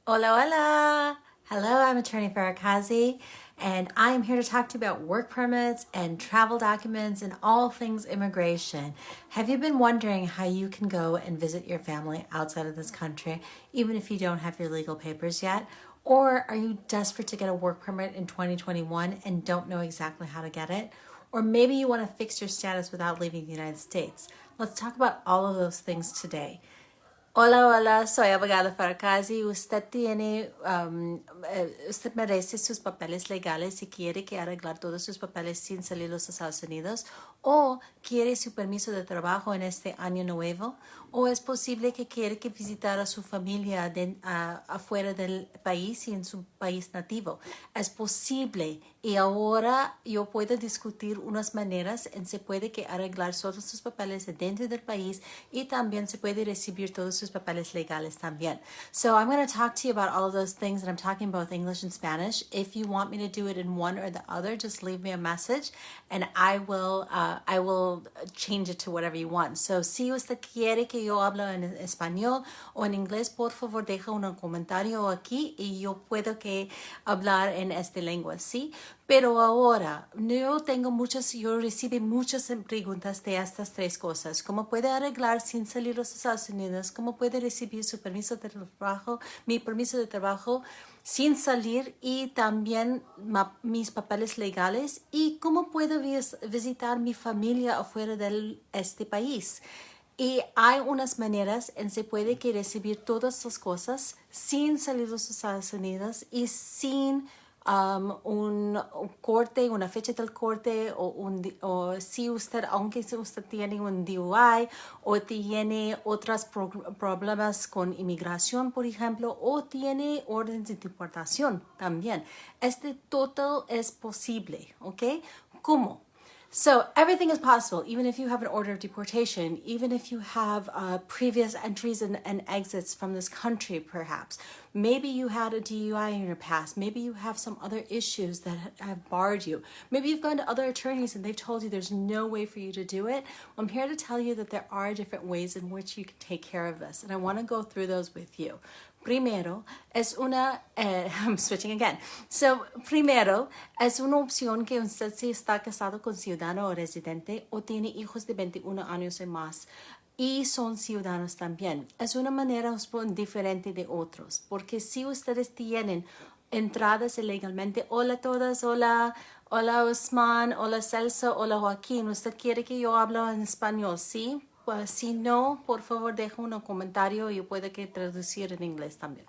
Hola, hola! Hello, I'm attorney Farah Qazi, and I am here to talk to you about work permits and travel documents and all things immigration. Have you been wondering how you can go and visit your family outside of this country, even if you don't have your legal papers yet? Or are you desperate to get a work permit in 2021 and don't know exactly how to get it? Or maybe you want to fix your status without leaving the United States. Let's talk about all of those things today. Hola, hola, soy abogada Farakazi. Usted merece sus papeles legales si quiere que arreglar todos sus papeles sin salir de los Estados Unidos o quiere su permiso de trabajo en este año nuevo o es posible que quiere que visitar a su familia afuera del país y en su país nativo. Es posible y ahora yo puedo discutir unas maneras en se puede que arreglar todos sus papeles dentro del país y también se puede recibir todos sus papeles legales también. So I'm going to talk to you about all of those things, and I'm talking both English and Spanish. If you want me to do it in one or the other, just leave me a message and I will change it to whatever you want. So si usted quiere que yo hable en español o en inglés, por favor deja un comentario aquí y yo puedo que hablar en esta lengua, ¿sí? Pero ahora, yo recibí muchas preguntas de estas tres cosas. ¿Cómo puede arreglar sin salir de los Estados Unidos? ¿Cómo puede recibir su permiso de trabajo, mi permiso de trabajo sin salir y también mis papeles legales? ¿Y cómo puedo visitar mi familia afuera de este país? Y hay unas maneras en se puede que recibir todas las cosas sin salir de los Estados Unidos y sin un corte, una fecha del corte o si usted, aunque usted tiene un DUI o tiene otros problemas con inmigración, por ejemplo, o tiene órdenes de deportación también. Todo es posible, ¿ok? ¿Cómo? So everything is possible, even if you have an order of deportation, even if you have previous entries and exits from this country, perhaps. Maybe you had a DUI in your past. Maybe you have some other issues that have barred you. Maybe you've gone to other attorneys and they've told you there's no way for you to do it. I'm here to tell you that there are different ways in which you can take care of this, and I want to go through those with you. Primero, I'm switching again. So, primero, es una opción que usted si está casado con ciudadano o residente o tiene hijos de 21 años y más y son ciudadanos también. Es una manera diferente de otros, porque si ustedes tienen entradas ilegalmente, hola a todas, hola Osman, hola Celso, hola Joaquín, ¿usted quiere que yo hable en español? ¿Sí? Pues si no, por favor, deja un comentario y yo puedo que traducir en inglés también.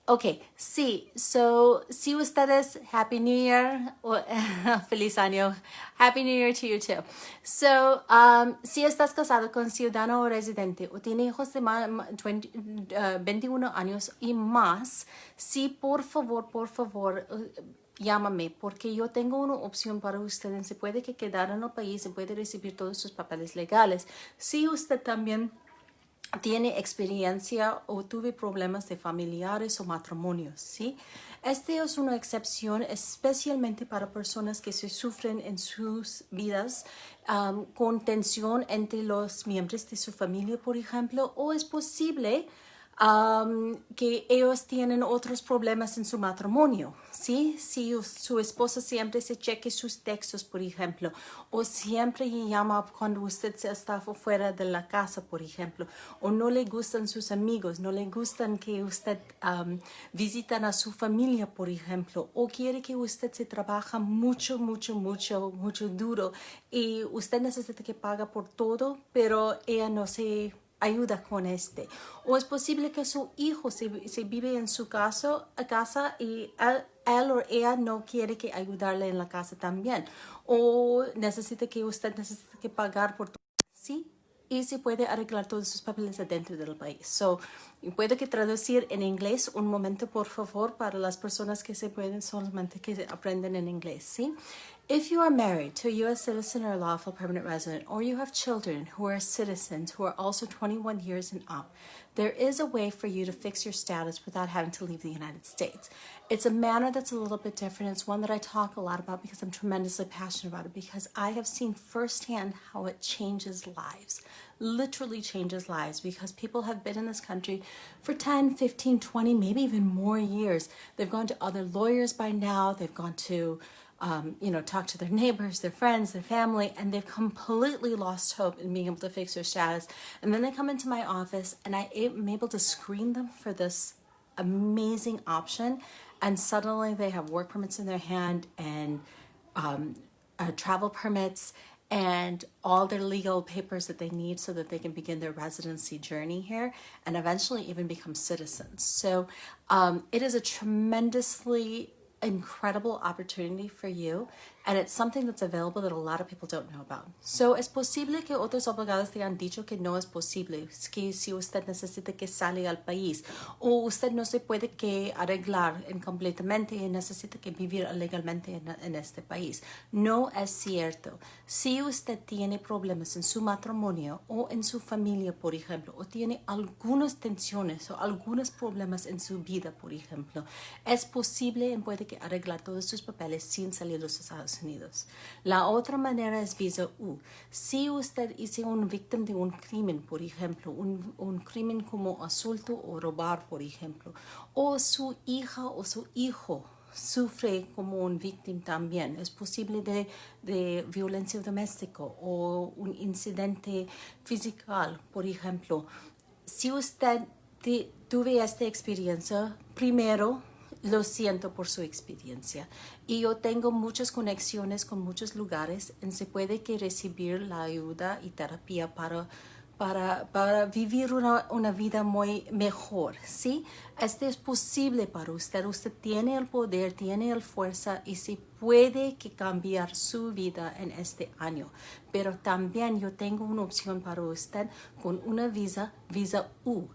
Ok, sí, si ustedes, Happy New Year, feliz año, Happy New Year to you too. So, si estás casado con ciudadano o residente o tiene hijos de 21 años y más, sí, por favor, llámame, porque yo tengo una opción para ustedes. Se puede que quedar en el país, se puede recibir todos sus papeles legales. Si usted también tiene experiencia o tuve problemas de familiares o matrimonios, ¿sí? Esta es una excepción especialmente para personas que se sufren en sus vidas con tensión entre los miembros de su familia, por ejemplo, o es posible que ellos tienen otros problemas en su matrimonio, ¿sí? Si su esposa siempre se cheque sus textos, por ejemplo, o siempre llama cuando usted está fuera de la casa, por ejemplo, o no le gustan sus amigos, no le gustan que usted visitan a su familia, por ejemplo, o quiere que usted se trabaja mucho duro y usted necesita que paga por todo, pero ella no se ayuda con o es posible que su hijo se vive en su casa y él o ella no quiere que ayudarle en la casa también, o usted necesita que pagar por todo, ¿sí? Y se puede arreglar todos sus papeles dentro del país. So, puedo que traducir en inglés un momento, por favor, para las personas que se pueden solamente que aprenden en inglés, ¿sí? If you are married to a U.S. citizen or lawful permanent resident, or you have children who are citizens who are also 21 years and up, there is a way for you to fix your status without having to leave the United States. It's a manner that's a little bit different. It's one that I talk a lot about because I'm tremendously passionate about it, because I have seen firsthand how it changes lives, literally changes lives, because people have been in this country for 10, 15, 20, maybe even more years. They've gone to other lawyers by now. They've gone to talk to their neighbors, their friends, their family, and they've completely lost hope in being able to fix their status. And then they come into my office and I am able to screen them for this amazing option. And suddenly they have work permits in their hand and travel permits and all their legal papers that they need so that they can begin their residency journey here and eventually even become citizens. So it is a tremendously incredible opportunity for you, and it's something that's available that a lot of people don't know about. So es posible que otros abogados te han dicho que no es posible, que si usted necesita que salga al país o usted no se puede que arreglar completamente y necesita que vivir legalmente en este país. No es cierto. Si usted tiene problemas en su matrimonio o en su familia, por ejemplo, o tiene algunas tensiones o algunos problemas en su vida, por ejemplo, es posible y puede que arreglar todos sus papeles sin salir de los Estados Unidos. La otra manera es visa U. Si usted es una víctima de un crimen, por ejemplo, un crimen como asalto o robar, por ejemplo, o su hija o su hijo sufre como un víctima también, es posible de violencia doméstica o un incidente físico, por ejemplo. Si usted tuve esta experiencia, primero, lo siento por su experiencia. Y yo tengo muchas conexiones con muchos lugares en se puede que recibir la ayuda y terapia para vivir una vida muy mejor, ¿sí? Este es posible para usted. Usted tiene el poder, tiene la fuerza y se puede que cambiar su vida en este año. Pero también yo tengo una opción para usted con una visa U.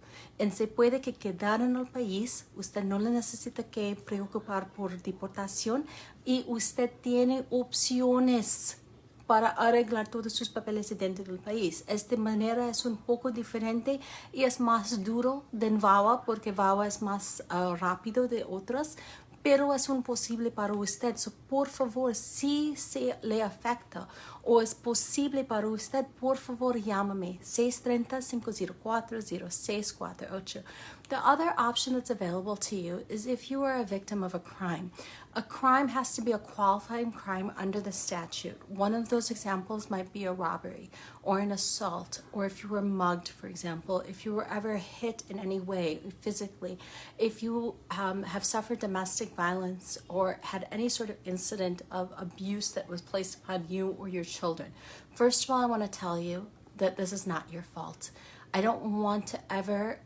Se puede que quedar en el país, usted no le necesita que preocupar por deportación y usted tiene opciones para arreglar todos sus papeles dentro del país. Esta manera es un poco diferente y es más duro de VAWA porque VAWA es más rápido de otras, pero es un posible para usted. So, por favor, si se le afecta o es posible para usted, por favor, llámame 630-504-0648. The other option that's available to you is if you are a victim of a crime. A crime has to be a qualifying crime under the statute. One of those examples might be a robbery or an assault, or if you were mugged, for example, if you were ever hit in any way physically, if you have suffered domestic violence or had any sort of incident of abuse that was placed upon you or your children. First of all, I want to tell you that this is not your fault. I don't want to ever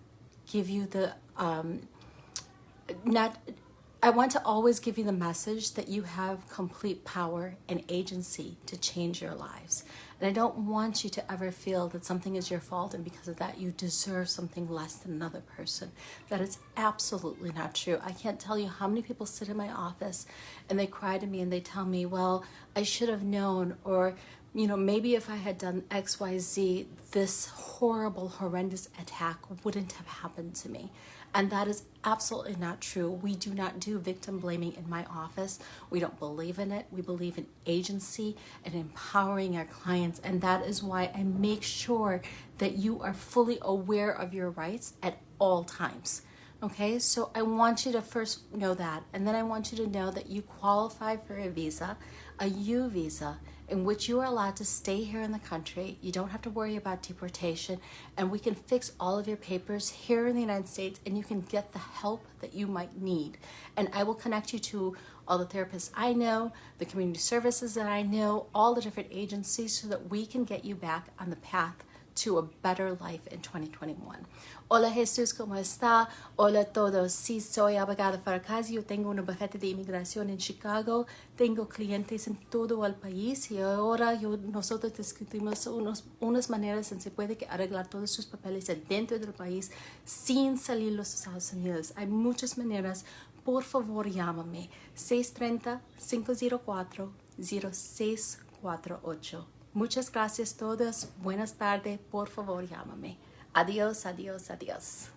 give you I want to always give you the message that you have complete power and agency to change your lives. And I don't want you to ever feel that something is your fault and because of that you deserve something less than another person. That is absolutely not true. I can't tell you how many people sit in my office and they cry to me and they tell me, well, I should have known, or maybe if I had done X, Y, Z, this horrible, horrendous attack wouldn't have happened to me. And that is absolutely not true. We do not do victim blaming in my office. We don't believe in it. We believe in agency and empowering our clients. And that is why I make sure that you are fully aware of your rights at all times. Okay, so I want you to first know that. And then I want you to know that you qualify for a visa, a U visa, in which you are allowed to stay here in the country. You don't have to worry about deportation, and we can fix all of your papers here in the United States, and you can get the help that you might need. And I will connect you to all the therapists I know, the community services that I know, all the different agencies, so that we can get you back on the path to a better life in 2021. Hola Jesús, ¿cómo está? Hola a todos. Sí, soy abogada para Qazi. Yo tengo un bufete de inmigración en Chicago. Tengo clientes en todo el país y ahora nosotros discutimos unas maneras en que se puede arreglar todos sus papeles dentro del país sin salir de los Estados Unidos. Hay muchas maneras por favor llámame 630-504-0648. Muchas gracias a todos. Buenas tardes. Por favor llámame. Adiós, adiós, adiós.